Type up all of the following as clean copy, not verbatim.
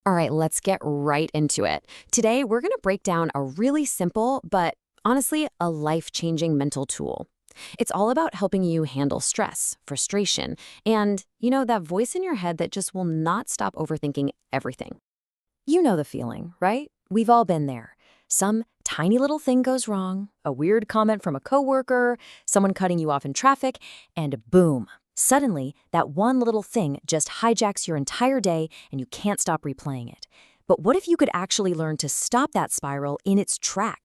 All right, let's get right into it. Today, we're going to break down a really simple, but honestly, a life-changing mental tool. It's all about helping you handle stress, frustration, and, that voice in your head that just will not stop overthinking everything. You know the feeling, right? We've all been there. Some tiny little thing goes wrong, a weird comment from a coworker, someone cutting you off in traffic, and boom. Suddenly, that one little thing just hijacks your entire day and you can't stop replaying it. But what if you could actually learn to stop that spiral in its track?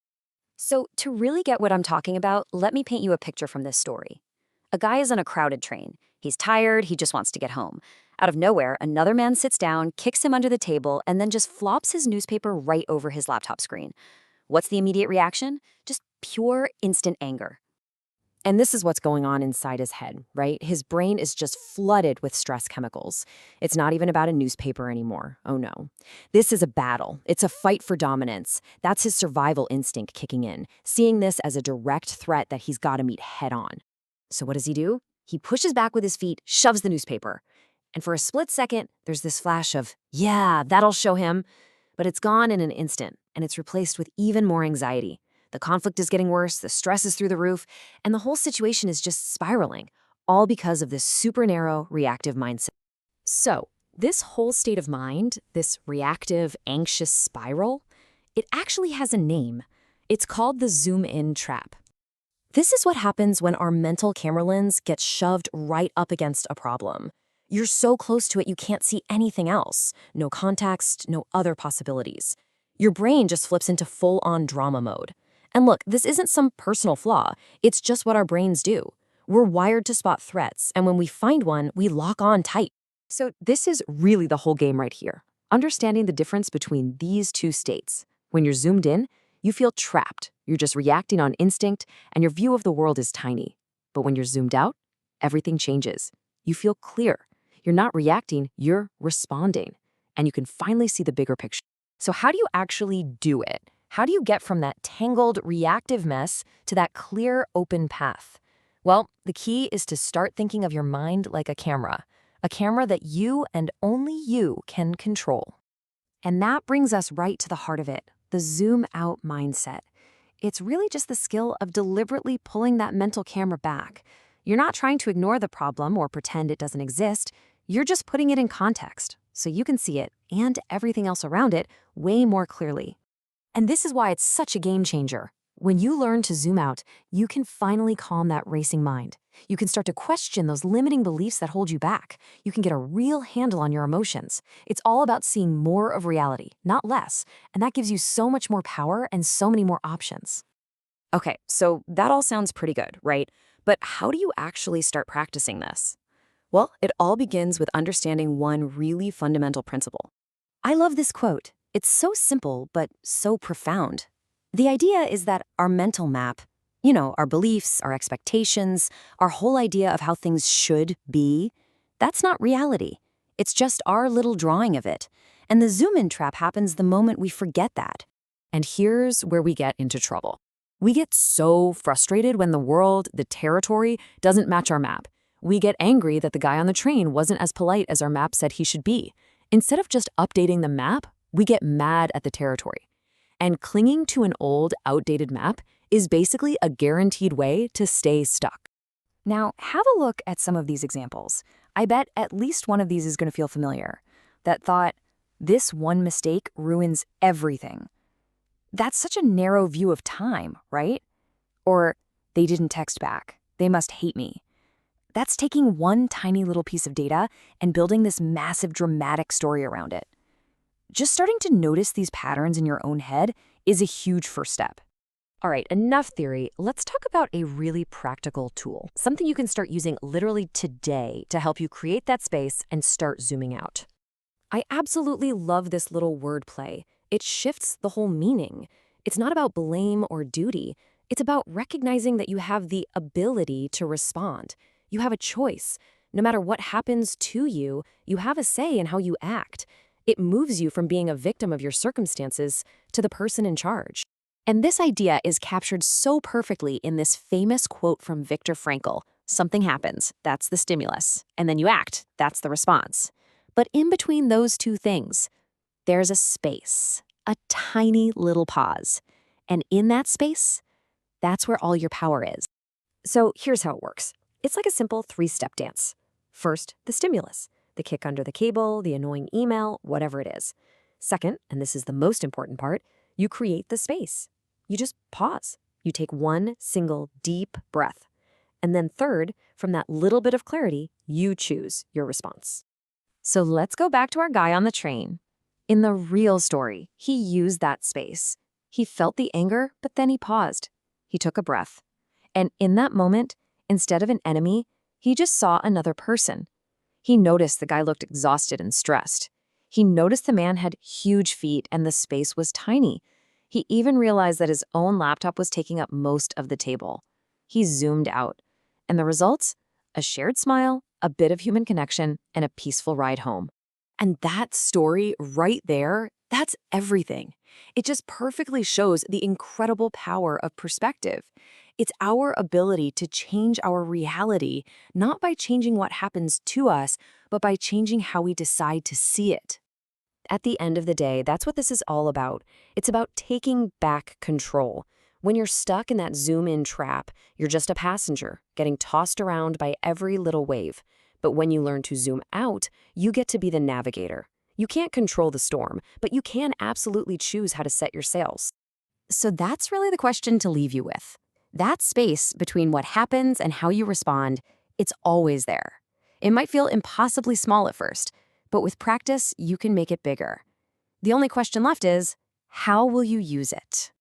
So, to really get what I'm talking about, let me paint you a picture from this story. A guy is on a crowded train. He's tired, he just wants to get home. Out of nowhere, another man sits down, kicks him under the table, and then just flops his newspaper right over his laptop screen. What's the immediate reaction? Just pure instant anger. And this is what's going on inside his head, right? His brain is just flooded with stress chemicals. It's not even about a newspaper anymore. Oh no. This is a battle. It's a fight for dominance. That's his survival instinct kicking in, seeing this as a direct threat that he's got to meet head on. So what does he do? He pushes back with his feet, shoves the newspaper. And for a split second, there's this flash of, yeah, that'll show him. But it's gone in an instant, and it's replaced with even more anxiety. The conflict is getting worse, the stress is through the roof, and the whole situation is just spiraling, all because of this super narrow, reactive mindset. So, this whole state of mind, this reactive, anxious spiral, it actually has a name. It's called the zoom-in trap. This is what happens when our mental camera lens gets shoved right up against a problem. You're so close to it you can't see anything else. No context, no other possibilities. Your brain just flips into full-on drama mode. And look, this isn't some personal flaw. It's just what our brains do. We're wired to spot threats, and when we find one, we lock on tight. So this is really the whole game right here. Understanding the difference between these two states. When you're zoomed in, you feel trapped. You're just reacting on instinct, and your view of the world is tiny. But when you're zoomed out, everything changes. You feel clear. You're not reacting, you're responding. And you can finally see the bigger picture. So how do you actually do it? How do you get from that tangled, reactive mess to that clear, open path? Well, the key is to start thinking of your mind like a camera that you and only you can control. And that brings us right to the heart of it, the zoom-out mindset. It's really just the skill of deliberately pulling that mental camera back. You're not trying to ignore the problem or pretend it doesn't exist. You're just putting it in context, so you can see it and everything else around it way more clearly. And this is why it's such a game changer. When you learn to zoom out, you can finally calm that racing mind. You can start to question those limiting beliefs that hold you back. You can get a real handle on your emotions. It's all about seeing more of reality, not less. And that gives you so much more power and so many more options. Okay, so that all sounds pretty good, right? But how do you actually start practicing this? Well, it all begins with understanding one really fundamental principle. I love this quote. It's so simple, but so profound. The idea is that our mental map, our beliefs, our expectations, our whole idea of how things should be, that's not reality. It's just our little drawing of it. And the zoom-in trap happens the moment we forget that. And here's where we get into trouble. We get so frustrated when the world, the territory, doesn't match our map. We get angry that the guy on the train wasn't as polite as our map said he should be. Instead of just updating the map, we get mad at the territory. And clinging to an old, outdated map is basically a guaranteed way to stay stuck. Now, have a look at some of these examples. I bet at least one of these is going to feel familiar. That thought, this one mistake ruins everything. That's such a narrow view of time, right? Or, they didn't text back. They must hate me. That's taking one tiny little piece of data and building this massive dramatic story around it. Just starting to notice these patterns in your own head is a huge first step. All right, enough theory. Let's talk about a really practical tool, something you can start using literally today to help you create that space and start zooming out. I absolutely love this little wordplay. It shifts the whole meaning. It's not about blame or duty. It's about recognizing that you have the ability to respond. You have a choice. No matter what happens to you, you have a say in how you act. It moves you from being a victim of your circumstances to the person in charge. And this idea is captured so perfectly in this famous quote from Viktor Frankl. Something happens, that's the stimulus. And then you act, that's the response. But in between those two things, There's a space, a tiny little pause. And in that space, that's where all your power is. So here's how it works. It's like a simple 3-step dance. First, the stimulus, the kick under the cable, the annoying email, whatever it is. Second, and this is the most important part, you create the space. You just pause. You take one single deep breath. And then third, from that little bit of clarity, you choose your response. So let's go back to our guy on the train. In the real story, he used that space. He felt the anger, but then he paused. He took a breath. And in that moment, instead of an enemy, he just saw another person. He noticed the guy looked exhausted and stressed. He noticed the man had huge feet and the space was tiny. He even realized that his own laptop was taking up most of the table. He zoomed out. And the results? A shared smile, a bit of human connection, and a peaceful ride home. And that story right there, that's everything. It just perfectly shows the incredible power of perspective. It's our ability to change our reality, not by changing what happens to us, but by changing how we decide to see it. At the end of the day, that's what this is all about. It's about taking back control. When you're stuck in that zoom-in trap, you're just a passenger, getting tossed around by every little wave. But when you learn to zoom out, you get to be the navigator. You can't control the storm, but you can absolutely choose how to set your sails. So that's really the question to leave you with. That space between what happens and how you respond, it's always there. It might feel impossibly small at first, but with practice, you can make it bigger. The only question left is, how will you use it?